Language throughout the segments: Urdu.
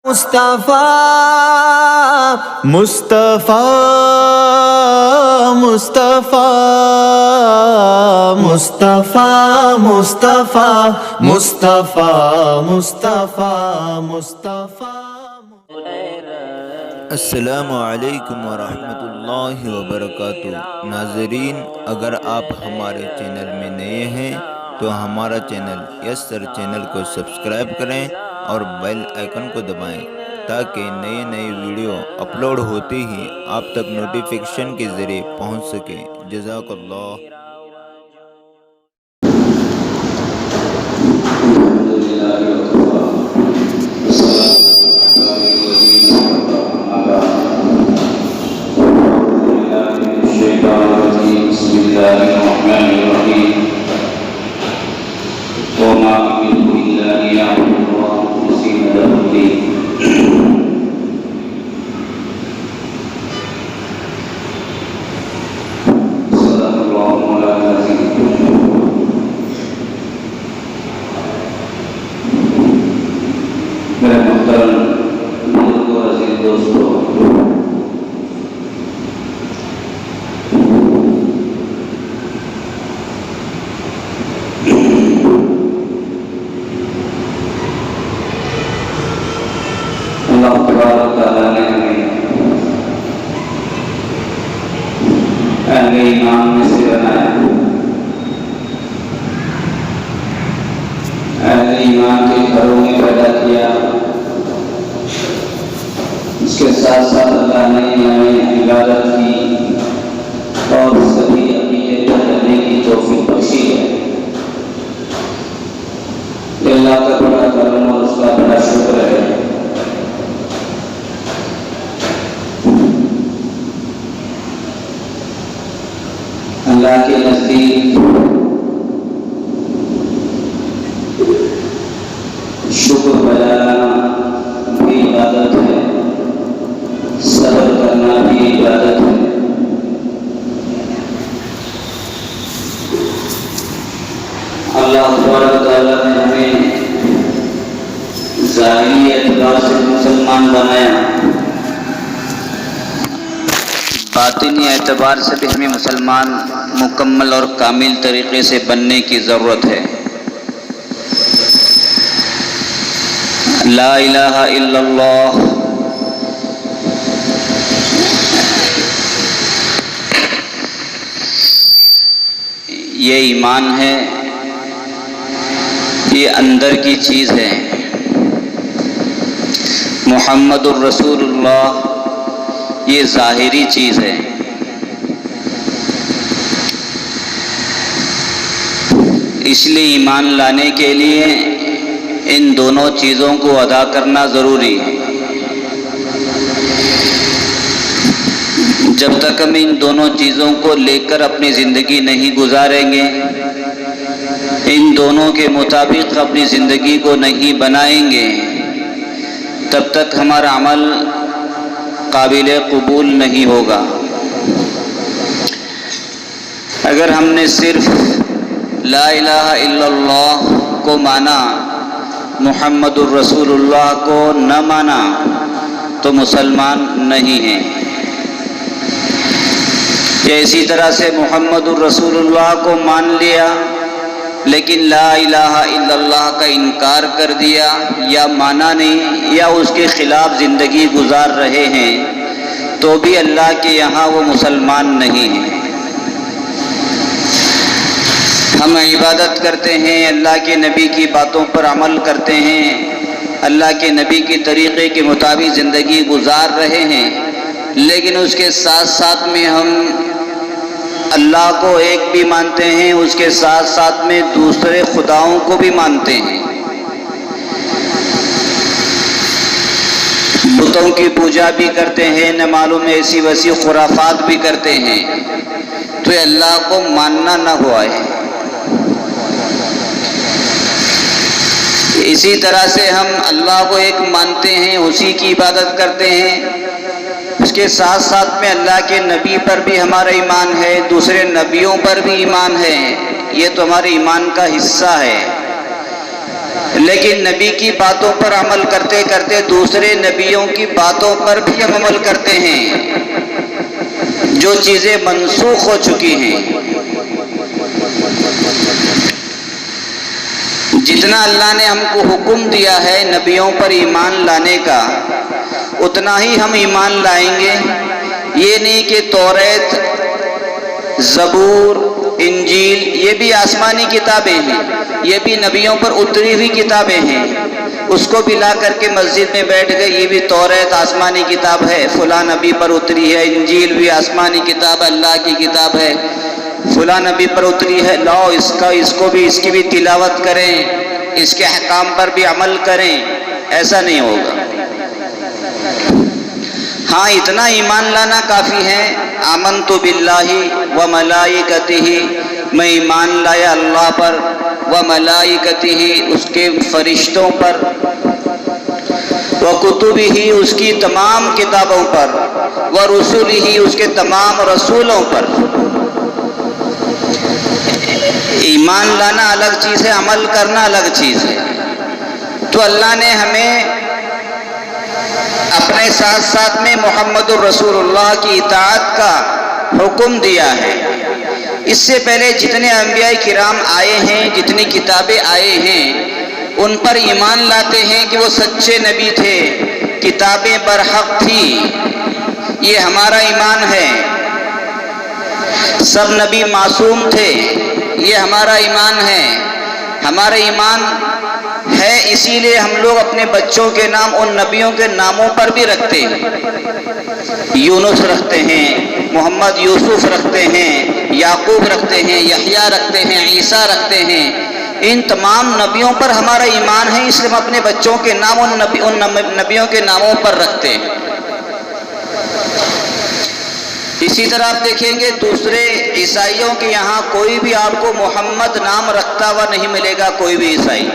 مصطفیٰ مصطفیٰ مصطفیٰ مصطفیٰ مصطفیٰ مصطفیٰ مصطفیٰ مصطفیٰ۔ السلام علیکم ورحمۃ اللہ وبرکاتہ۔ ناظرین، اگر آپ ہمارے چینل میں نئے ہیں تو ہمارا چینل یسر چینل کو سبسکرائب کریں اور بیل آئیکن کو دبائیں تاکہ نئے ویڈیو اپلوڈ ہوتے ہی آپ تک نوٹیفیکیشن کے ذریعے پہنچ سکے۔ جزاک اللہ۔ بسم اللہ الرحمن الرحیم۔ وما أمروا إلا ليعبدوا الله مخلصين له الدين۔ صدق الله مولانا العظيم۔ میرے محترم بزرگ اور عزیز دوستو، اللہ تبارک تعالیٰ نے ہمیں اہل ایمان میں سے بنایا، اہل ایمان کے گھروں میں پیدا کیا۔ اس کے ساتھ ساتھ اللہ نے ہمیں عبادت کی اور سبھی عقیدے پر رہنے کی توفیق بخشی ہے۔ یہ اللہ کا بڑا کرم اور اس کا بڑا شکر ہے۔ اللہ کے نزدیک شکر بجانا بھی عبادت ہے، صبر کرنا بھی عبادت ہے۔ اللہ تبارک تعالیٰ نے ہمیں ظاہری اعتبار سے مسلمان بنایا، باطنی اعتبار سے بھی ہمیں مسلمان مکمل اور کامل طریقے سے بننے کی ضرورت ہے۔ لا الہ الا اللہ یہ ایمان ہے، یہ اندر کی چیز ہے۔ محمد الرسول اللہ یہ ظاہری چیز ہے۔ اس لیے ایمان لانے کے لیے ان دونوں چیزوں کو ادا کرنا ضروری ہے۔ جب تک ہم ان دونوں چیزوں کو لے کر اپنی زندگی نہیں گزاریں گے، ان دونوں کے مطابق اپنی زندگی کو نہیں بنائیں گے، تب تک ہمارا عمل قابل قبول نہیں ہوگا۔ اگر ہم نے صرف لا الہ الا اللہ کو مانا، محمد الرسول اللہ کو نہ مانا، تو مسلمان نہیں ہیں۔ اسی طرح سے محمد الرسول اللہ کو مان لیا لیکن لا الہ الا اللہ کا انکار کر دیا، یا مانا نہیں، یا اس کے خلاف زندگی گزار رہے ہیں، تو بھی اللہ کے یہاں وہ مسلمان نہیں ہیں۔ ہم عبادت کرتے ہیں، اللہ کے نبی کی باتوں پر عمل کرتے ہیں، اللہ کے نبی کے طریقے کے مطابق زندگی گزار رہے ہیں، لیکن اس کے ساتھ ساتھ میں ہم اللہ کو ایک بھی مانتے ہیں، اس کے ساتھ ساتھ میں دوسرے خداؤں کو بھی مانتے ہیں، بتوں کی پوجا بھی کرتے ہیں، نہ معلوم ایسی ویسی خرافات بھی کرتے ہیں، تو یہ اللہ کو ماننا نہ ہوا ہے۔ اسی طرح سے ہم اللہ کو ایک مانتے ہیں، اسی کی عبادت کرتے ہیں، اس کے ساتھ ساتھ میں اللہ کے نبی پر بھی ہمارا ایمان ہے، دوسرے نبیوں پر بھی ایمان ہے، یہ تو ہمارے ایمان کا حصہ ہے۔ لیکن نبی کی باتوں پر عمل کرتے کرتے دوسرے نبیوں کی باتوں پر بھی ہم عمل کرتے ہیں جو چیزیں منسوخ ہو چکی ہیں۔ جتنا اللہ نے ہم کو حکم دیا ہے نبیوں پر ایمان لانے کا، اتنا ہی ہم ایمان لائیں گے۔ یہ نہیں کہ توریت، زبور، انجیل یہ بھی آسمانی کتابیں ہیں، یہ بھی نبیوں پر اتری ہوئی کتابیں ہیں، اس کو بھی لا کر کے مسجد میں بیٹھ گئے یہ بھی توریت آسمانی کتاب ہے، فلاں نبی پر اتری ہے، انجیل بھی آسمانی کتاب اللہ کی کتاب ہے، فلاں نبی پر اتری ہے، لاؤ اس کی بھی تلاوت کریں، اس کے احکام پر بھی عمل کریں۔ ایسا نہیں ہوگا۔ ہاں اتنا ایمان لانا کافی ہے، آمنت باللہ و ملائکتہ، میں ایمان لایا اللہ پر، و ملائکتہ اس کے فرشتوں پر، و کتبہ اس کی تمام کتابوں پر، و رسلہ اس کے تمام رسولوں پر۔ ایمان لانا الگ چیز ہے، عمل کرنا الگ چیز ہے۔ تو اللہ نے ہمیں اپنے ساتھ ساتھ میں محمد الرسول اللہ کی اطاعت کا حکم دیا ہے۔ اس سے پہلے جتنے انبیاء کرام آئے ہیں، جتنی کتابیں آئے ہیں، ان پر ایمان لاتے ہیں کہ وہ سچے نبی تھے، کتابیں برحق تھی، یہ ہمارا ایمان ہے۔ سب نبی معصوم تھے، یہ ہمارا ایمان ہے۔ ہمارا ایمان ہے اسی لیے ہم لوگ اپنے بچوں کے نام ان نبیوں کے ناموں پر بھی رکھتے ہیں۔ یونس رکھتے ہیں، محمد یوسف رکھتے ہیں، یعقوب رکھتے ہیں، یحییٰ رکھتے ہیں، عیسیٰ رکھتے ہیں۔ ان تمام نبیوں پر ہمارا ایمان ہے، اس لیے ہم اپنے بچوں کے نام ان نبیوں کے ناموں پر رکھتے ہیں۔ اسی طرح آپ دیکھیں گے دوسرے عیسائیوں کے یہاں کوئی بھی آپ کو محمد نام رکھتا ہوا نہیں ملے گا، کوئی بھی عیسائی،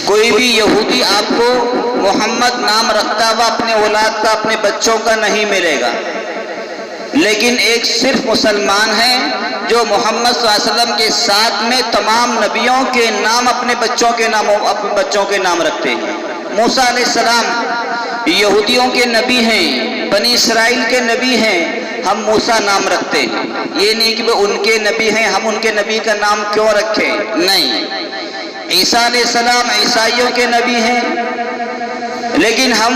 کوئی بھی یہودی آپ کو محمد نام رکھتا ہوا اپنے اولاد کا، اپنے بچوں کا نہیں ملے گا۔ لیکن ایک صرف مسلمان ہے جو محمد صلی اللہ علیہ وسلم کے ساتھ میں تمام نبیوں کے نام اپنے بچوں کے نام رکھتے ہیں۔ موسیٰ علیہ السلام یہودیوں کے نبی ہیں، بنی اسرائیل کے نبی ہیں، ہم موسیٰ نام رکھتے ہیں۔ یہ نہیں کہ وہ ان کے نبی ہیں ہم ان کے نبی کا نام کیوں رکھیں، نہیں۔ عیسیٰ علیہ السلام عیسائیوں کے نبی ہیں، لیکن ہم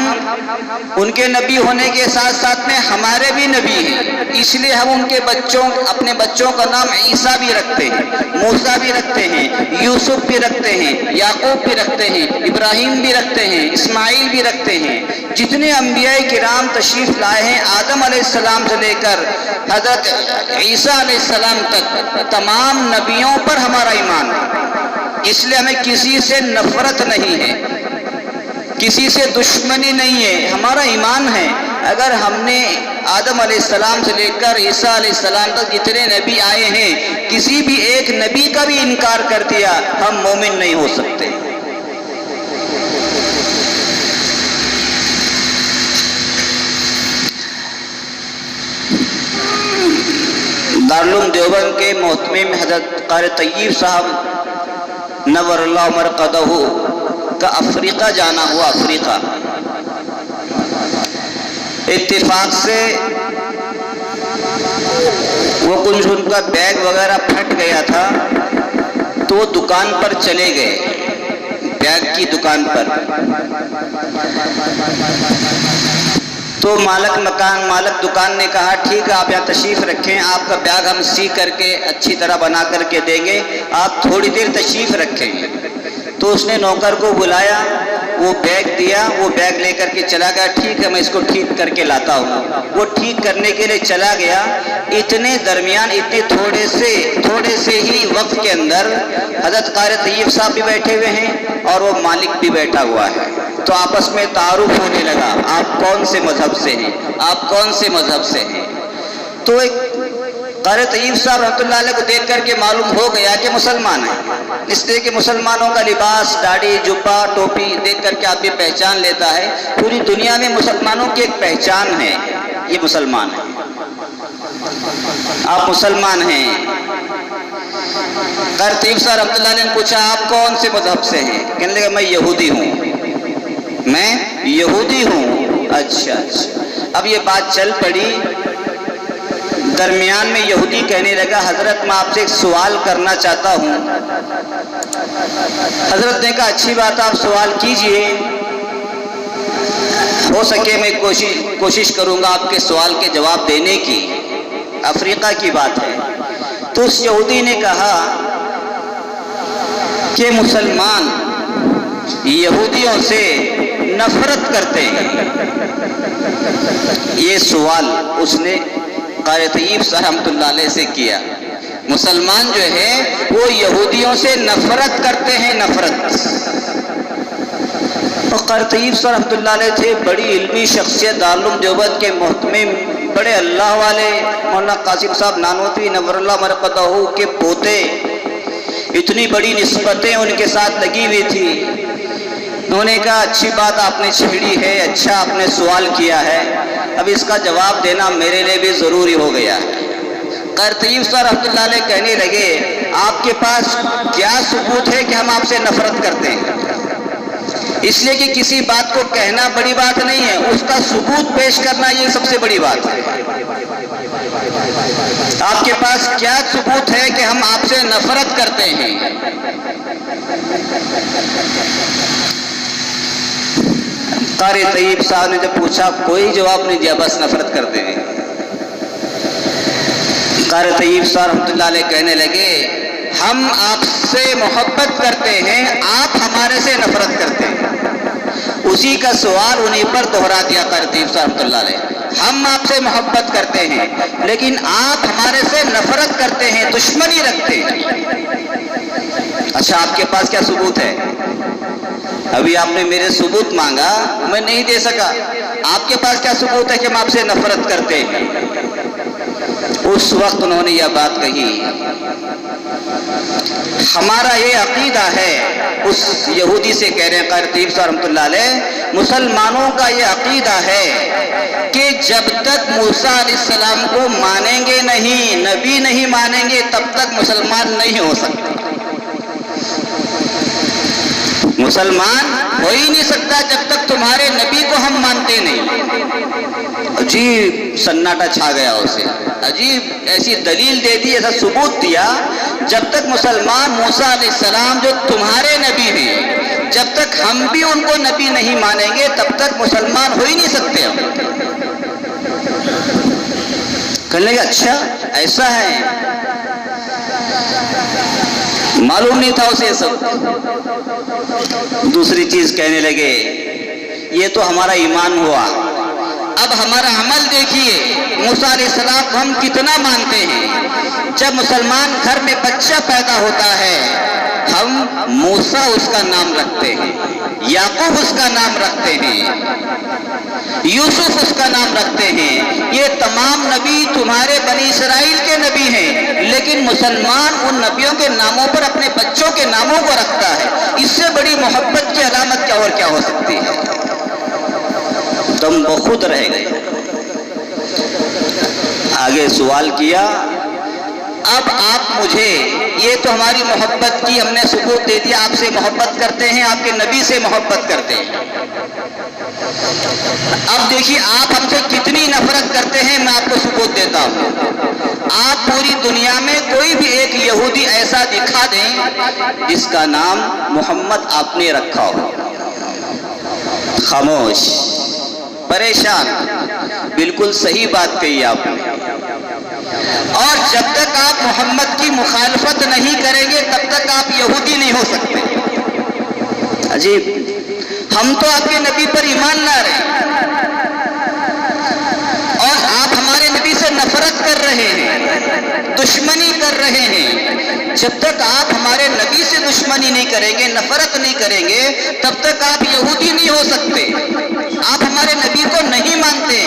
ان کے نبی ہونے کے ساتھ ساتھ میں ہمارے بھی نبی ہیں، اس لیے ہم ان کے اپنے بچوں کا نام عیسیٰ بھی رکھتے ہیں، موسیٰ بھی رکھتے ہیں، یوسف بھی رکھتے ہیں، یعقوب بھی رکھتے ہیں، ابراہیم بھی رکھتے ہیں، اسماعیل بھی رکھتے ہیں۔ جتنے انبیاء کرام تشریف لائے ہیں آدم علیہ السلام سے لے کر حضرت عیسیٰ علیہ السلام تک تمام نبیوں پر ہمارا ایمان ہے۔ اس لیے ہمیں کسی سے نفرت نہیں ہے، کسی سے دشمنی نہیں ہے، ہمارا ایمان ہے۔ اگر ہم نے آدم علیہ السلام سے لے کر عیسیٰ علیہ السلام تک جتنے نبی آئے ہیں کسی بھی ایک نبی کا بھی انکار کر دیا ہم مومن نہیں ہو سکتے۔ دارالعلوم دیوبند کے محتمم حضرت قاری طیب صاحب نور اللہ مرقدہ کا افریقہ جانا ہوا۔ افریقہ اتفاق سے وہ کچھ ان کا بیگ وغیرہ پھٹ گیا تھا تو وہ دکان پر چلے گئے، بیگ کی دکان پر۔ تو مالک دکان نے کہا ٹھیک ہے آپ یہاں تشریف رکھیں، آپ کا بیگ ہم سی کر کے اچھی طرح بنا کر کے دیں گے، آپ تھوڑی دیر تشریف رکھیں۔ تو اس نے نوکر کو بلایا، وہ بیگ دیا، وہ بیگ لے کر کے چلا گیا۔ ٹھیک ہے میں اس کو ٹھیک کر کے لاتا ہوں۔ وہ ٹھیک کرنے کے لیے چلا گیا، اتنے درمیان اتنے تھوڑے سے ہی وقت کے اندر حضرت قاری طیب صاحب بھی بیٹھے ہوئے ہیں اور وہ مالک بھی بیٹھا ہوا ہے۔ تو آپس میں تعارف ہونے لگا، آپ کون سے مذہب سے ہیں، آپ کون سے مذہب سے ہیں۔ تو ایک قاری طیب صاحب رحمۃ اللہ علیہ کو دیکھ کر کے معلوم ہو گیا کہ مسلمان ہیں، اس لیے کہ مسلمانوں کا لباس، داڑھی، جبہ، ٹوپی دیکھ کر کے آدمی پہچان لیتا ہے۔ پوری دنیا میں مسلمانوں کی ایک پہچان ہے، یہ مسلمان ہیں، آپ مسلمان ہیں۔ قرطیب صاحب رحمۃ اللہ علیہ نے پوچھا آپ کون سے مذہب سے ہیں؟ کہنے لگا میں یہودی ہوں، میں یہودی ہوں۔ اچھا اچھا، اب یہ بات چل پڑی، درمیان میں یہودی کہنے لگا حضرت میں آپ سے ایک سوال کرنا چاہتا ہوں۔ حضرت نے کہا اچھی بات آپ سوال کیجئے، ہو سکے میں کوشش کروں گا آپ کے سوال کے جواب دینے کی، افریقہ کی بات ہے۔ تو اس یہودی نے کہا کہ مسلمان یہودیوں سے نفرت کرتے ہیں۔ یہ سوال اس نے قاری طیب صاحب رحمۃ اللہ علیہ سے کیا، مسلمان جو ہے وہ یہودیوں سے نفرت کرتے ہیں، نفرت۔ اور قاری طیب صاحب رحمۃ اللہ علیہ تھے بڑی علمی شخصیت، دارالعلوم دیوبند کے محتمم، بڑے اللہ والے، مولانا قاسم صاحب نانوتوی نور اللہ مرقدہ کے پوتے، اتنی بڑی نسبتیں ان کے ساتھ لگی ہوئی تھی۔ انہوں نے کہا اچھی بات آپ نے چھیڑی ہے، اچھا آپ نے سوال کیا ہے، اب اس کا جواب دینا میرے لیے بھی ضروری ہو گیا۔ قاری طیب صاحب رحمۃ اللہ علیہ کہنے لگے آپ کے پاس کیا ثبوت ہے کہ ہم آپ سے نفرت کرتے ہیں؟ اس لیے کہ کسی بات کو کہنا بڑی بات نہیں ہے، اس کا ثبوت پیش کرنا یہ سب سے بڑی بات ہے۔ آپ کے پاس کیا ثبوت ہے کہ ہم آپ سے نفرت کرتے ہیں؟ قاری طیب صاحب نے جب پوچھا کوئی جواب نہیں دیا، بس نفرت کرتے ہیں۔ قاری طیب صاحب رحمۃ اللہ علیہ کہنے لگے ہم آپ سے محبت کرتے ہیں، آپ ہمارے سے نفرت کرتے ہیں۔ اسی کا سوال انہیں پر دہرا دیا قاری طیب صاحب رحمۃ اللہ علیہ، ہم آپ سے محبت کرتے ہیں لیکن آپ ہمارے سے نفرت کرتے ہیں، دشمنی رکھتے ہیں۔ اچھا آپ کے پاس کیا ثبوت ہے؟ ابھی آپ نے میرے ثبوت مانگا، میں نہیں دے سکا، آپ کے پاس کیا ثبوت ہے کہ ہم آپ سے نفرت کرتے ہیں؟ اس وقت انہوں نے یہ بات کہی ہمارا یہ عقیدہ ہے، اس یہودی سے کہہ رہے ہیں قاری طیب صاحب رحمۃ اللہ علیہ، مسلمانوں کا یہ عقیدہ ہے کہ جب تک موسیٰ علیہ السلام کو مانیں گے نہیں، نبی نہیں مانیں گے، تب تک مسلمان نہیں ہو سکتے۔ مسلمان ہو ہی نہیں سکتا جب تک تمہارے نبی کو ہم مانتے نہیں۔ عجیب سناٹا چھا گیا اسے، عجیب ایسی دلیل دے دی، ایسا ثبوت دیا، جب تک مسلمان موسیٰ علیہ السلام جو تمہارے نبی ہیں، جب تک ہم بھی ان کو نبی نہیں مانیں گے تب تک مسلمان ہو ہی نہیں سکتے ہم۔ کہنے لگے اچھا ایسا ہے، معلوم نہیں تھا اسے سب۔ دوسری چیز کہنے لگے یہ تو ہمارا ایمان ہوا، اب ہمارا عمل دیکھیے، موسیٰ علیہ السلام کو ہم کتنا مانتے ہیں۔ جب مسلمان گھر میں بچہ پیدا ہوتا ہے ہم موسیٰ اس کا نام رکھتے ہیں، یعقوب اس کا نام رکھتے ہیں، یوسف اس کا نام رکھتے ہیں۔ یہ تمام نبی تمہارے بنی اسرائیل کے نبی ہیں، لیکن مسلمان ان نبیوں کے ناموں پر اپنے بچوں کے ناموں کو رکھتا ہے۔ اس سے بڑی محبت کی علامت کیا اور کیا ہو سکتی ہے؟ دم بخود رہ گئے۔ آگے سوال کیا اب آپ مجھے، یہ تو ہماری محبت کی ہم نے ثبوت دے دیا، آپ سے محبت کرتے ہیں، آپ کے نبی سے محبت کرتے ہیں، اب دیکھیے آپ ہم سے کتنی نفرت کرتے ہیں، میں آپ کو ثبوت دیتا ہوں۔ آپ پوری دنیا میں کوئی بھی ایک یہودی ایسا دکھا دیں جس کا نام محمد آپ نے رکھا ہو، خاموش، پریشان۔ بالکل صحیح بات کہی آپ نے، اور جب تک آپ محمد کی مخالفت نہیں کریں گے تب تک آپ یہودی نہیں ہو سکتے۔ عجیب، ہم تو آپ کے نبی پر ایمان لا رہے ہیں اور آپ ہمارے نبی سے نفرت کر رہے ہیں، دشمنی کر رہے ہیں۔ جب تک آپ ہمارے نبی سے دشمنی نہیں کریں گے، نفرت نہیں کریں گے، تب تک آپ یہودی نہیں ہو سکتے۔ آپ ہمارے نبی کو نہیں مانتے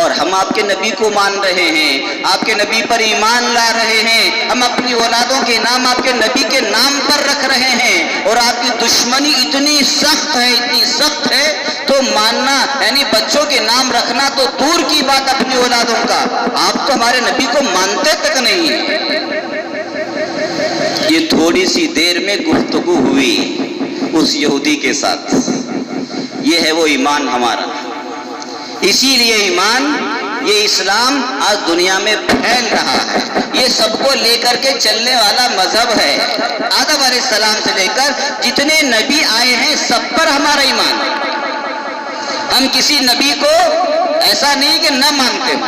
اور ہم آپ کے نبی کو مان رہے ہیں، آپ کے نبی پر ایمان لا رہے ہیں، ہم اپنی اولادوں کے نام آپ کے نبی کے نام پر رکھ رہے ہیں، اور آپ کی دشمنی اتنی سخت ہے، اتنی سخت ہے تو ماننا، یعنی بچوں کے نام رکھنا تو دور کی بات، اپنی اولادوں کا، آپ تو ہمارے نبی کو مانتے تک نہیں ہیں۔ یہ تھوڑی سی دیر میں گفتگو ہوئی اس یہودی کے ساتھ. یہ ہے وہ ایمان ہمارا. اسی لیے ایمان، یہ اسلام آج دنیا میں پھیل رہا ہے. یہ سب کو لے کر کے چلنے والا مذہب ہے. آدم علیہ السلام سے لے کر جتنے نبی آئے ہیں سب پر ہمارا ایمان ہے. ہم کسی نبی کو ایسا نہیں کہ نہ مانتے ہوں.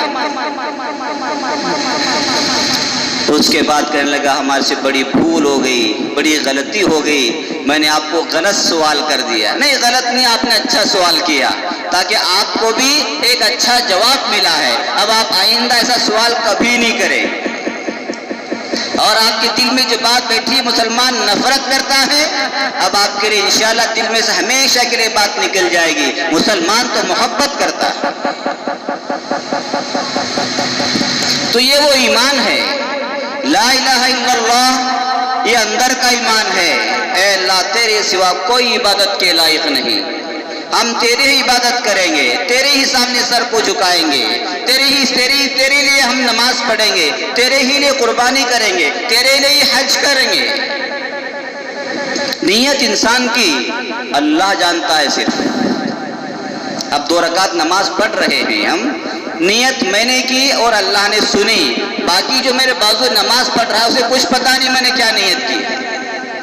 اس کے بعد کہنے لگا ہمارے سے بڑی بھول ہو گئی، بڑی غلطی ہو گئی، میں نے آپ کو غلط سوال کر دیا. نہیں، غلط نہیں، آپ نے اچھا سوال کیا تاکہ آپ کو بھی ایک اچھا جواب ملا ہے. اب آپ آئندہ ایسا سوال کبھی نہیں کریں. اور آپ کے دل میں جو بات بیٹھی مسلمان نفرت کرتا ہے، اب آپ کے لیے انشاءاللہ دل میں سے ہمیشہ کے لیے بات نکل جائے گی. مسلمان تو محبت کرتا ہے. تو یہ وہ ایمان ہے، لا الہ الا اللہ، یہ اندر کا ایمان ہے. اے اللہ تیرے سوا کوئی عبادت کے لائق نہیں، ہم تیرے ہی عبادت کریں گے، تیرے ہی سامنے سر کو جھکائیں گے، تیرے لیے ہم نماز پڑھیں گے، تیرے ہی لیے قربانی کریں گے، تیرے لیے حج کریں گے. نیت انسان کی اللہ جانتا ہے صرف. اب 2 رکعت نماز پڑھ رہے ہیں ہم، نیت میں نے کی اور اللہ نے سنی. باقی جو میرے بازو نماز پڑھ رہا ہے اسے کچھ پتا نہیں میں نے کیا نیت کی.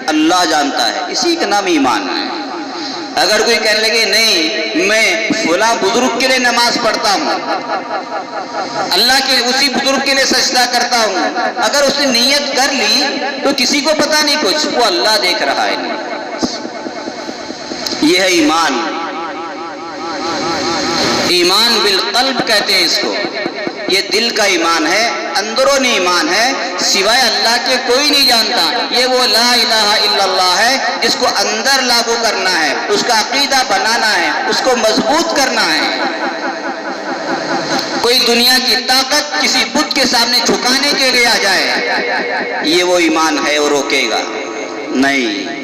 اللہ جانتا ہے. اسی کا نام ایمان ہے. اگر کوئی کہنے لگے نہیں میں فلاں بزرگ کے لیے نماز پڑھتا ہوں، اللہ کے اسی بزرگ کے لیے سجدہ کرتا ہوں، اگر اس نے نیت کر لی تو کسی کو پتا نہیں کچھ، وہ اللہ دیکھ رہا ہے. یہ ہے ایمان. ایمان بالقلب کہتے ہیں اس کو. یہ دل کا ایمان ہے، اندرونی ایمان ہے، سوائے اللہ کے کوئی نہیں جانتا. یہ وہ لا الہ الا اللہ ہے جس کو اندر لاگو کرنا ہے، اس کا عقیدہ بنانا ہے، اس کو مضبوط کرنا ہے. کوئی دنیا کی طاقت کسی بت کے سامنے جھکانے کے لیے آ جائے، یہ وہ ایمان ہے وہ روکے گا نہیں.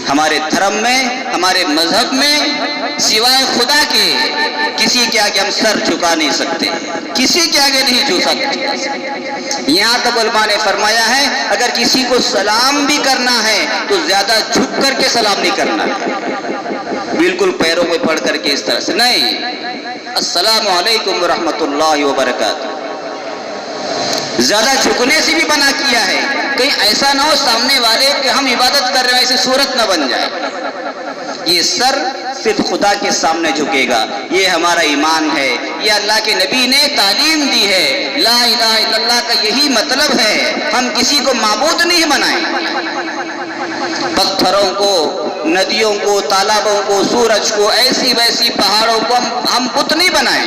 ہمارے دھرم میں، ہمارے مذہب میں سوائے خدا کے کسی کے آگے ہم سر جھکا نہیں سکتے، کسی کے آگے نہیں جھک سکتے. یہاں تک علماء نے فرمایا ہے اگر کسی کو سلام بھی کرنا ہے تو زیادہ جھک کر کے سلام نہیں کرنا، بالکل پیروں میں پڑھ کر کے اس طرح سے نہیں. السلام علیکم ورحمۃ اللہ وبرکاتہ. زیادہ جھکنے سے بھی منع کیا ہے. کہیں ایسا نہ ہو سامنے والے کہ ہم عبادت کر رہے ہیں ایسی صورت نہ بن جائے. یہ سر صرف خدا کے سامنے جھکے گا. یہ ہمارا ایمان ہے. یہ اللہ کے نبی نے تعلیم دی ہے. لا الہ الا اللہ کا یہی مطلب ہے. ہم کسی کو معبود نہیں بنائیں. پتھروں کو، ندیوں کو، تالابوں کو، سورج کو، ایسی ویسی پہاڑوں کو ہم بت نہیں بنائیں.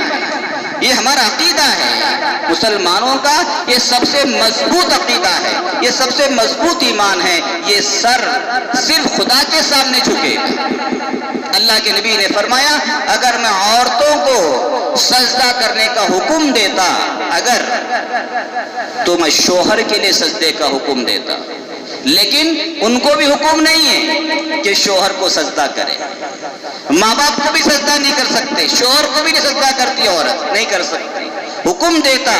یہ ہمارا عقیدہ ہے مسلمانوں کا. یہ سب سے مضبوط عقیدہ ہے، یہ سب سے مضبوط ایمان ہے. یہ سر صرف خدا کے سامنے جھکے. اللہ کے نبی نے فرمایا اگر میں عورتوں کو سجدہ کرنے کا حکم دیتا اگر تو میں شوہر کے لیے سجدے کا حکم دیتا، لیکن ان کو بھی حکم نہیں ہے کہ شوہر کو سجدہ کرے. ماں باپ کو بھی سجدہ نہیں کر سکتے، شوہر کو بھی نہیں سجدہ کرتی عورت، نہیں کر سکتی. حکم دیتا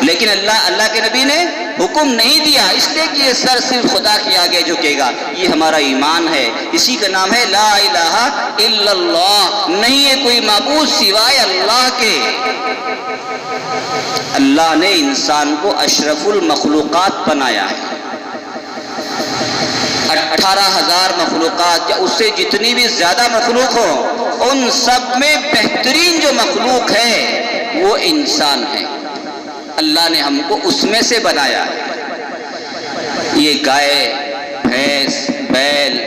لیکن اللہ کے نبی نے حکم نہیں دیا، اس لیے کہ یہ سر صرف خدا کے آگے جھکے گا. یہ ہمارا ایمان ہے. اسی کا نام ہے لا الہ الا اللہ. نہیں ہے کوئی معبود سوائے اللہ کے. اللہ نے انسان کو اشرف المخلوقات بنایا ہے. 18,000 مخلوقات یا اس سے جتنی بھی زیادہ مخلوق ہو، ان سب میں بہترین جو مخلوق ہے وہ انسان ہے. اللہ نے ہم کو اس میں سے بنایا ہے. یہ گائے، بھینس، بیل،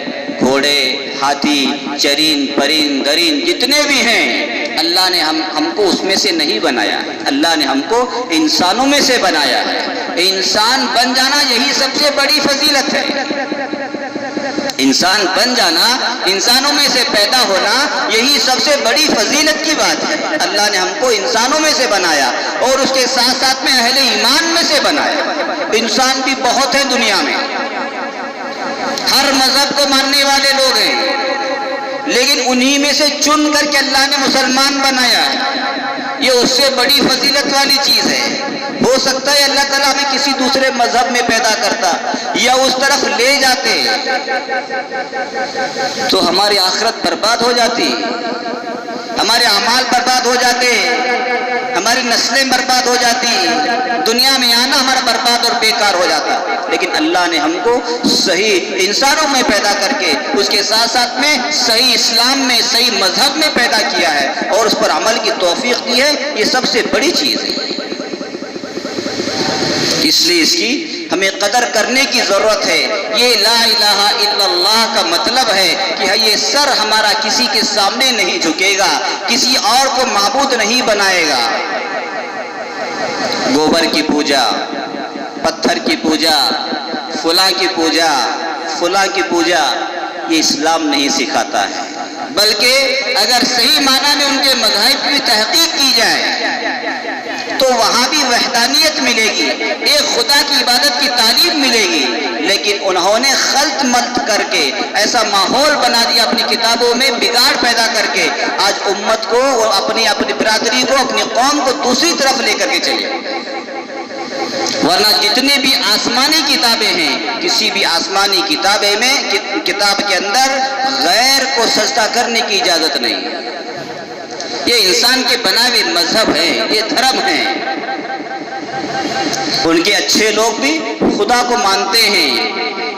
گھوڑے، ہاتھی، چرین، پرند، درند جتنے بھی ہیں، اللہ نے ہم کو اس میں سے نہیں بنایا ہے. اللہ نے ہم کو انسانوں میں سے بنایا ہے. انسان بن جانا یہی سب سے بڑی فضیلت ہے. انسان بن جانا، انسانوں میں سے پیدا ہونا، یہی سب سے بڑی فضیلت کی بات ہے. اللہ نے ہم کو انسانوں میں سے بنایا اور اس کے ساتھ ساتھ میں اہل ایمان میں سے بنایا. انسان بھی بہت ہیں دنیا میں، ہر مذہب کو ماننے والے لوگ ہیں، لیکن انہی میں سے چن کر کے اللہ نے مسلمان بنایا ہے. یہ اس سے بڑی فضیلت والی چیز ہے۔ ہو سکتا ہے اللہ تعالیٰ ہمیں کسی دوسرے مذہب میں پیدا کرتا یا اس طرف لے جاتے تو ہماری آخرت برباد ہو جاتی، ہمارے اعمال برباد ہو جاتے، ہماری نسلیں برباد ہو جاتی، دنیا میں آنا ہمارا برباد اور بیکار ہو جاتا۔ لیکن اللہ نے ہم کو صحیح انسانوں میں پیدا کر کے اس کے ساتھ ساتھ میں صحیح اسلام میں صحیح مذہب میں پیدا کیا ہے اور اس پر عمل کی توفیق دی ہے۔ یہ سب سے بڑی چیز ہے، اس لیے اس کی ہمیں قدر کرنے کی ضرورت ہے۔ یہ لا الہ الا اللہ کا مطلب ہے کہ یہ سر ہمارا کسی کے سامنے نہیں جھکے گا، کسی اور کو معبود نہیں بنائے گا۔ گوبر کی پوجا، پتھر کی پوجا، فلاں کی پوجا، فلاں کی پوجا، یہ اسلام نہیں سکھاتا ہے، بلکہ اگر صحیح معنی میں ان کے مذاہب کی تحقیق کی جائے تو وہاں بھی وحدانیت ملے گی، ایک خدا کی عبادت کی تعلیم ملے گی۔ لیکن انہوں نے خلط ملط کر کے ایسا ماحول بنا دیا اپنی کتابوں میں، بگاڑ پیدا کر کے آج امت کو اور اپنی برادری کو، اپنی قوم کو دوسری طرف لے کر کے چلے۔ ورنہ جتنے بھی آسمانی کتابیں ہیں، کسی بھی آسمانی کتاب کے اندر غیر کو سجدہ کرنے کی اجازت نہیں۔ یہ انسان کے بنائے مذہب ہیں، یہ دھرم ہیں۔ ان کے اچھے لوگ بھی خدا کو مانتے ہیں،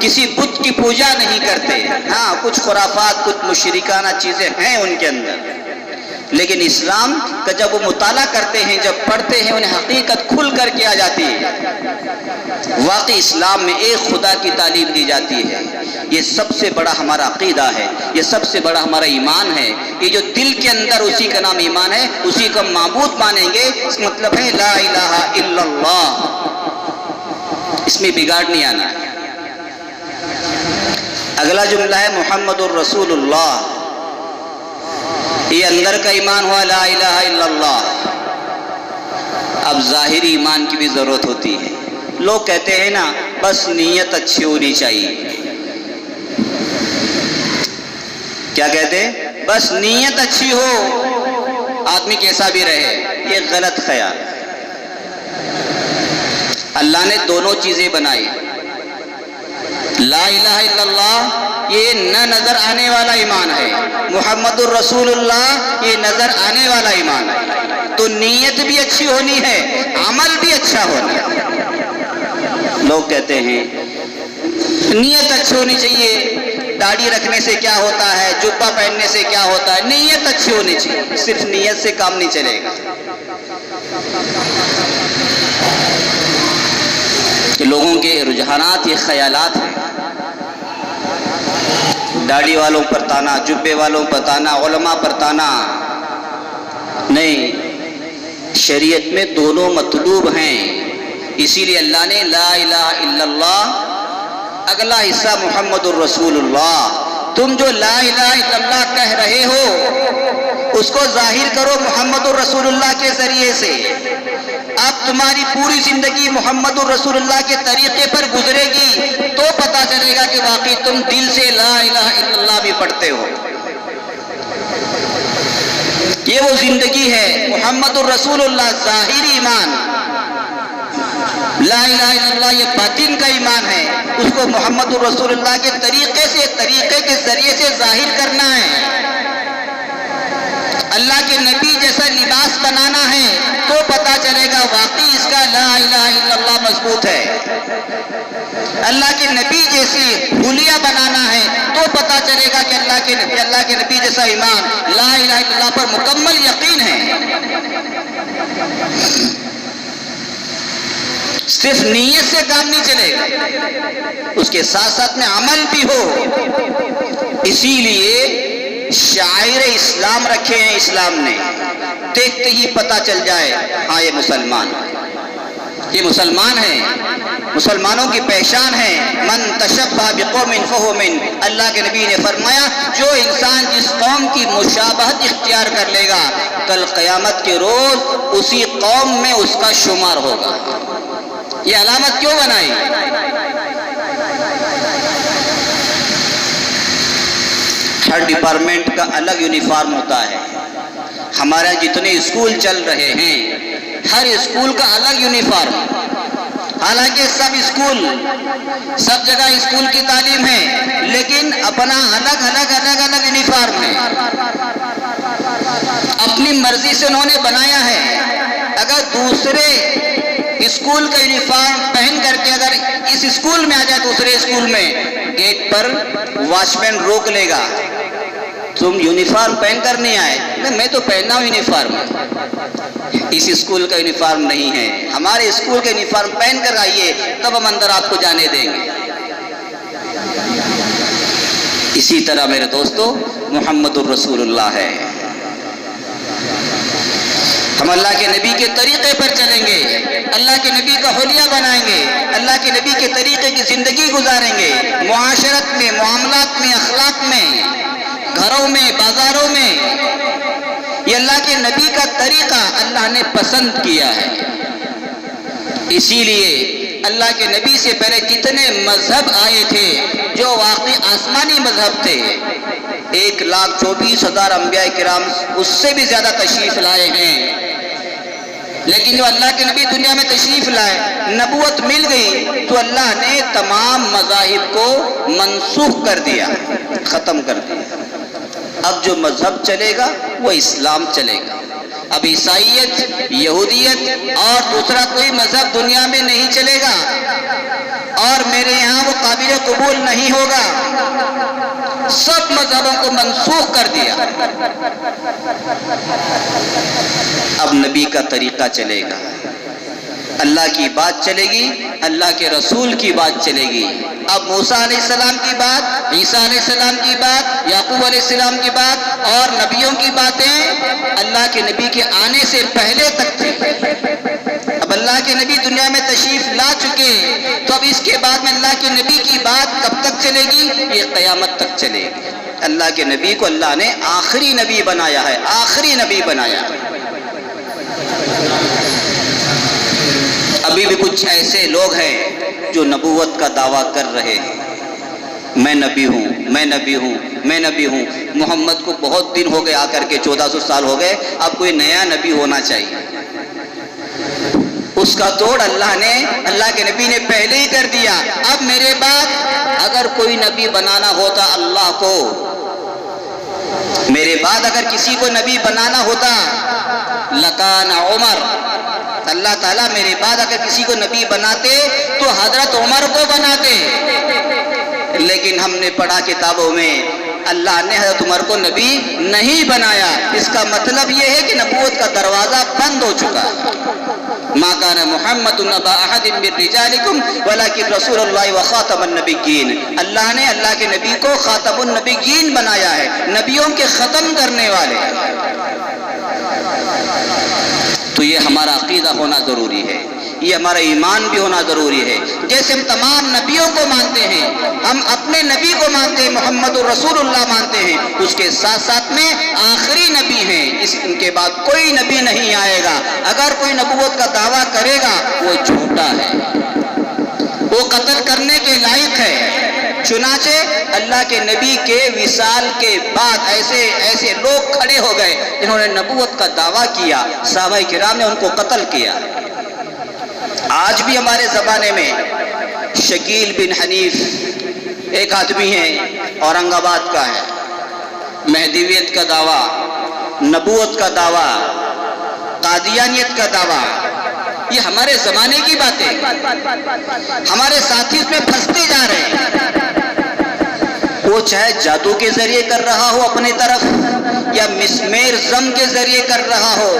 کسی بت کی پوجا نہیں کرتے۔ ہاں کچھ خرافات، کچھ مشرکانہ چیزیں ہیں ان کے اندر، لیکن اسلام کا جب وہ مطالعہ کرتے ہیں، جب پڑھتے ہیں، انہیں حقیقت کھل کر کے آ جاتی ہے۔ واقعی اسلام میں ایک خدا کی تعلیم دی جاتی ہے۔ یہ سب سے بڑا ہمارا عقیدہ ہے، یہ سب سے بڑا ہمارا ایمان ہے۔ یہ جو دل کے اندر اسی کا نام ایمان ہے، اسی کو معبود مانیں گے، اس مطلب ہے لا الہ الا اللہ، اس میں بگاڑ نہیں آنا ہے۔ اگلا جملہ ہے محمد الرسول اللہ، یہ اندر کا ایمان ہوا لا الہ الا اللہ۔ اب ظاہری ایمان کی بھی ضرورت ہوتی ہے۔ لوگ کہتے ہیں نا بس نیت اچھی ہونی چاہیے، کیا کہتے ہیں؟ بس نیت اچھی ہو، آدمی کیسا بھی رہے، یہ غلط خیال۔ اللہ نے دونوں چیزیں بنائی، لا الہ الا اللہ یہ نہ نظر آنے والا ایمان ہے، محمد الرسول اللہ یہ نظر آنے والا ایمان ہے۔ تو نیت بھی اچھی ہونی ہے، عمل بھی اچھا ہونا ہے۔ لوگ کہتے ہیں نیت اچھی ہونی چاہیے، داڑھی رکھنے سے کیا ہوتا ہے، جبہ پہننے سے کیا ہوتا ہے، نیت اچھی ہونی چاہیے۔ صرف نیت سے کام نہیں چلے گا۔ لوگوں کے رجحانات، یہ خیالات ہیں، داڑھی والوں پر تانا، جبے والوں پر تانا، علماء پر تانا نہیں، شریعت میں دونوں مطلوب ہیں۔ اسی لیے اللہ نے لا الہ الا اللہ، اگلا حصہ محمد الرسول اللہ۔ تم جو لا الہ الا اللہ کہہ رہے ہو اس کو ظاہر کرو محمد الرسول اللہ کے ذریعے سے۔ اب تمہاری پوری زندگی محمد الرسول اللہ کے طریقے پر گزرے گی تو پتہ چلے گا کہ واقعی تم دل سے لا الہ الا اللہ بھی پڑھتے ہو۔ یہ وہ زندگی ہے محمد الرسول اللہ، ظاہری ایمان۔ لا الہ الا اللہ یہ باطن کا ایمان ہے، اس کو محمد الرسول اللہ کے طریقے کے ذریعے سے ظاہر کرنا ہے۔ اللہ کے نبی جیسا لباس بنانا ہے تو پتہ چلے گا واقعی اس کا لا الہ الا اللہ مضبوط ہے۔ اللہ کے نبی جیسی حلیہ بنانا ہے تو پتہ چلے گا کہ اللہ کے نبی جیسا ایمان، لا الہ الا اللہ پر مکمل یقین ہے۔ صرف نیت سے کام نہیں چلے گا، اس کے ساتھ ساتھ میں عمل بھی ہو۔ اسی لیے شاعر اسلام رکھے ہیں اسلام نے، دیکھتے ہی پتہ چل جائے ہاں یہ مسلمان ہے، مسلمانوں کی پہچان ہے۔ من تشبہ بقوم فہو من، اللہ کے نبی نے فرمایا جو انسان جس قوم کی مشابہت اختیار کر لے گا کل قیامت کے روز اسی قوم میں اس کا شمار ہوگا۔ یہ علامت کیوں بنائی؟ ہر ڈپارٹمنٹ کا الگ یونیفارم ہوتا ہے، ہمارے جتنے اسکول چل رہے ہیں ہر اسکول کا الگ یونیفارم، حالانکہ سب جگہ اسکول کی تعلیم ہے لیکن اپنا الگ یونیفارم ہے، اپنی مرضی سے انہوں نے بنایا ہے۔ اگر دوسرے اسکول کا یونیفارم پہن کر کے اگر اس اسکول میں آ جائے دوسرے اسکول میں، گیٹ پر واچ مین روک لے گا، تم یونیفارم پہن کر نہیں آئے؟ میں تو پہننا ہوں یونیفارم، اس اسکول کا یونیفارم نہیں ہے، ہمارے اسکول کا یونیفارم پہن کر آئیے تب ہم اندر آپ کو جانے دیں گے۔ اسی طرح میرے دوستو محمد الرسول اللہ ہے، ہم اللہ کے نبی کے طریقے پر چلیں گے، اللہ کے نبی کا حلیہ بنائیں گے، اللہ کے نبی کے طریقے کی زندگی گزاریں گے، معاشرت میں، معاملات میں، اخلاق میں، گھروں میں، بازاروں میں۔ یہ اللہ کے نبی کا طریقہ اللہ نے پسند کیا ہے، اسی لیے اللہ کے نبی سے پہلے جتنے مذہب آئے تھے جو واقعی آسمانی مذہب تھے، 1,24,000 انبیاء کرام اس سے بھی زیادہ تشریف لائے ہیں، لیکن جو اللہ کے نبی دنیا میں تشریف لائے، نبوت مل گئی تو اللہ نے تمام مذاہب کو منسوخ کر دیا، ختم کر دیا۔ اب جو مذہب چلے گا وہ اسلام چلے گا، اب عیسائیت، یہودیت اور دوسرا کوئی مذہب دنیا میں نہیں چلے گا، اور میرے یہاں وہ قابل قبول نہیں ہوگا، سب مذہبوں کو منسوخ کر دیا۔ اب نبی کا طریقہ چلے گا، اللہ کی بات چلے گی، اللہ کے رسول کی بات چلے گی۔ اب موسیٰ علیہ السلام کی بات، عیسیٰ علیہ السلام کی بات، یعقوب علیہ السلام کی بات اور نبیوں کی باتیں اللہ کے نبی کے آنے سے پہلے تک تھی۔ اب اللہ کے نبی دنیا میں تشریف لا چکے تو اب اس کے بعد میں اللہ کے نبی کی بات کب تک چلے گی؟ یہ قیامت تک چلے گی۔ اللہ کے نبی کو اللہ نے آخری نبی بنایا ہے، آخری نبی بنایا ہے۔ ابھی بھی کچھ ایسے لوگ ہیں جو نبوت کا دعویٰ کر رہے ہیں، میں نبی ہوں، میں نبی ہوں، میں نبی ہوں۔ محمد کو بہت دن ہو گئے آ کر کے، 1400 سال ہو گئے، اب کوئی نیا نبی ہونا چاہیے۔ اس کا توڑ اللہ کے نبی نے پہلے ہی کر دیا۔ اب میرے بعد اگر کوئی نبی بنانا ہوتا اللہ کو، میرے بعد اگر کسی کو نبی بنانا ہوتا لکان عمر، اللہ تعالیٰ میرے بعد اگر کسی کو نبی بناتے تو حضرت عمر کو بناتے، لیکن ہم نے پڑھا کتابوں میں اللہ نے حضرت عمر کو نبی نہیں بنایا۔ اس کا مطلب یہ ہے کہ نبوت کا دروازہ بند ہو چکا ہے۔ ما کان محمد نبا احد من رجالکم ولکن رسول اللہ وخاتم النبیین، اللہ نے اللہ کے نبی کو خاتم النبیین بنایا ہے، نبیوں کے ختم کرنے والے۔ تو یہ ہمارا عقیدہ ہونا ضروری ہے، یہ ہمارا ایمان بھی ہونا ضروری ہے۔ جیسے ہم تمام نبیوں کو مانتے ہیں، ہم اپنے نبی کو مانتے ہیں، محمد رسول اللہ مانتے ہیں، اس کے ساتھ ساتھ میں آخری نبی ہیں، ان کے بعد کوئی نبی نہیں آئے گا۔ اگر کوئی نبوت کا دعویٰ کرے گا وہ جھوٹا ہے، وہ قتل کرنے کے لائق ہے۔ چنانچہ اللہ کے نبی کے وصال کے بعد ایسے لوگ کھڑے ہو گئے جنہوں نے نبوت کا دعویٰ کیا، صحابہ کرام نے ان کو قتل کیا۔ آج بھی ہمارے زمانے میں شکیل بن حنیف ایک آدمی ہے، اورنگ آباد کا ہے، مہدویت کا دعویٰ، نبوت کا دعویٰ، قادیانیت کا دعویٰ، یہ ہمارے زمانے کی باتیں، ہمارے ساتھی اس میں پھنستے جا رہے ہیں۔ وہ چاہے جادو کے ذریعے کر رہا ہو اپنی طرف یا مسمیر زم کے ذریعے کر رہا ہو،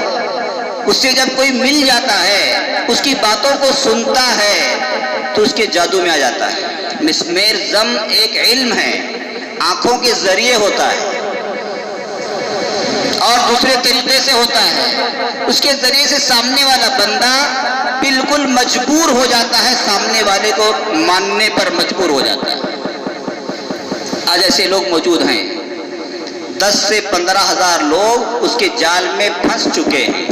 اس سے جب کوئی مل جاتا ہے، اس کی باتوں کو سنتا ہے تو اس کے جادو میں آ جاتا ہے۔ مسمیر زم ایک علم ہے، آنکھوں کے ذریعے ہوتا ہے اور دوسرے طریقے سے ہوتا ہے، اس کے ذریعے سے سامنے والا بندہ بالکل مجبور ہو جاتا ہے، سامنے والے کو ماننے پر مجبور ہو جاتا ہے۔ آج ایسے لوگ موجود ہیں، 10 سے 15 ہزار لوگ اس کے جال میں پھنس چکے ہیں،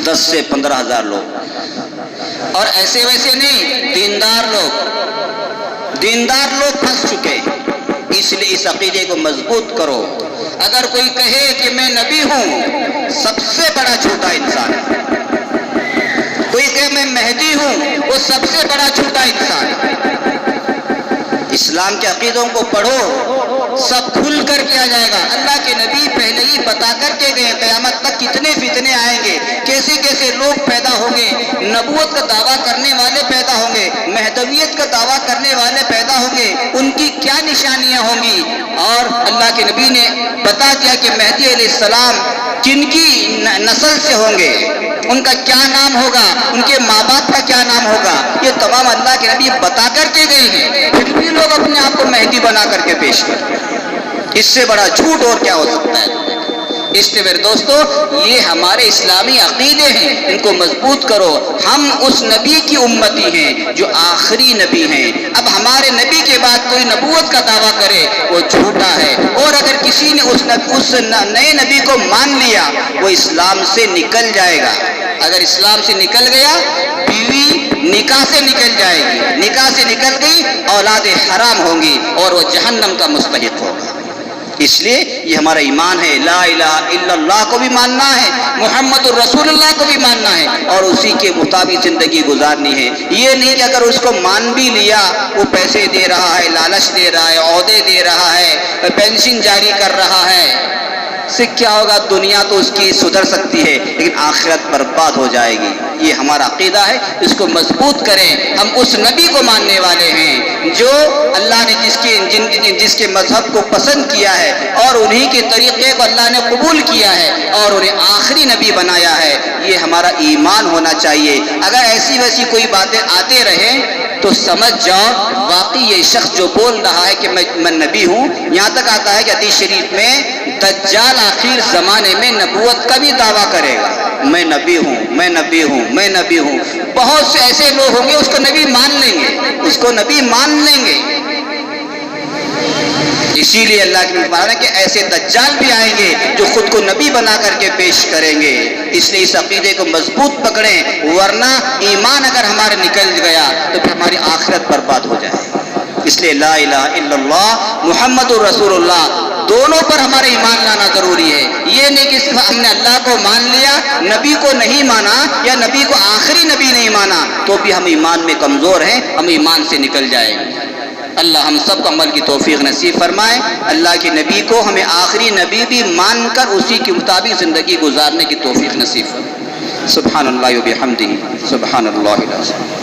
10 سے 15 ہزار لوگ، اور ایسے ویسے نہیں، دیندار لوگ پھنس چکے ہیں۔ اس لیے اس عقیدے کو مضبوط کرو۔ اگر کوئی کہے کہ میں نبی ہوں، سب سے بڑا جھوٹا انسان ہے۔ کوئی کہے میں مہدی ہوں، وہ سب سے بڑا جھوٹا انسان ہے۔ اسلام کے عقیدوں کو پڑھو، سب کھل کر کے آ جائے گا۔ اللہ کے نبی پہلے ہی بتا کر کے گئے قیامت تک کتنے فتنے آئیں گے، کیسے کیسے لوگ پیدا ہوں گے، نبوت کا دعویٰ کرنے والے پیدا ہوں گے، مہدویت کا دعویٰ کرنے والے پیدا ہوں گے، ان کی کیا نشانیاں ہوں گی۔ اور اللہ کے نبی نے بتا دیا کہ مہدی علیہ السلام کن کی نسل سے ہوں گے، ان کا کیا نام ہوگا، ان کے ماں باپ کا کیا نام ہوگا، یہ تمام اللہ کے نبی بتا کر کے گئے ہیں، پھر بھی لوگ اپنے آپ کو مہدی بنا کر کے پیش کرتے ہیں۔ اس سے بڑا جھوٹ اور کیا ہو سکتا ہے؟ اس لیے میرے دوستو، یہ ہمارے اسلامی عقیدے ہیں، ان کو مضبوط کرو۔ ہم اس نبی کی امتی ہیں جو آخری نبی ہیں۔ اب ہمارے نبی کے بعد کوئی نبوت کا دعویٰ کرے وہ جھوٹا ہے، اور اگر کسی نے اس نئے نبی کو مان لیا وہ اسلام سے نکل جائے گا۔ اگر اسلام سے نکل گیا، بیوی نکاح سے نکل جائے گی، نکاح سے نکل گئی اولاد حرام ہوں گی اور وہ جہنم کا مستحق ہوگا۔ اس لیے یہ ہمارا ایمان ہے، لا الہ الا اللہ کو بھی ماننا ہے، محمد الرسول اللہ کو بھی ماننا ہے، اور اسی کے مطابق زندگی گزارنی ہے۔ یہ نہیں کہ اگر اس کو مان بھی لیا، وہ پیسے دے رہا ہے، لالچ دے رہا ہے، عہدے دے رہا ہے، پینشن جاری کر رہا ہے، سے کیا ہوگا؟ دنیا تو اس کی سدھر سکتی ہے لیکن آخرت برباد ہو جائے گی۔ یہ ہمارا عقیدہ ہے، اس کو مضبوط کریں۔ ہم اس نبی کو ماننے والے ہیں جو اللہ نے جس کے مذہب کو پسند کیا ہے، اور انہی کے طریقے کو اللہ نے قبول کیا ہے اور انہیں آخری نبی بنایا ہے۔ یہ ہمارا ایمان ہونا چاہیے۔ اگر ایسی ویسی کوئی باتیں آتے رہیں تو سمجھ جاؤ واقعی یہ شخص جو بول رہا ہے کہ میں نبی ہوں، یہاں تک آتا ہے کہ حدیث شریف میں دجال آخر زمانے میں نبوت کا بھی دعویٰ کرے گا، میں نبی ہوں، میں نبی ہوں، میں نبی ہوں۔ بہت سے ایسے لوگ ہوں گے اس کو نبی مان لیں گے، اس کو نبی مان لیں گے۔ اسی لیے اللہ کی فرمان ہے کہ ایسے دجال بھی آئیں گے جو خود کو نبی بنا کر کے پیش کریں گے۔ اس لیے اس عقیدے کو مضبوط پکڑیں، ورنہ ایمان اگر ہمارے نکل گیا تو پھر ہماری آخرت برباد ہو جائے۔ اس لیے لا الہ الا اللہ محمد الرسول اللہ دونوں پر ہمارا ایمان لانا ضروری ہے۔ یہ نہیں کہ ہم نے اللہ کو مان لیا، نبی کو نہیں مانا، یا نبی کو آخری نبی نہیں مانا تو بھی ہم ایمان میں کمزور ہیں، ہم ایمان سے نکل جائیں گے۔ اللہ ہم سب کو عمل کی توفیق نصیب فرمائے۔ اللہ کے نبی کو ہمیں آخری نبی بھی مان کر اسی کے مطابق زندگی گزارنے کی توفیق نصیب فرمائے۔ سبحان اللہ و بحمدہ، سبحان اللہ العظیم۔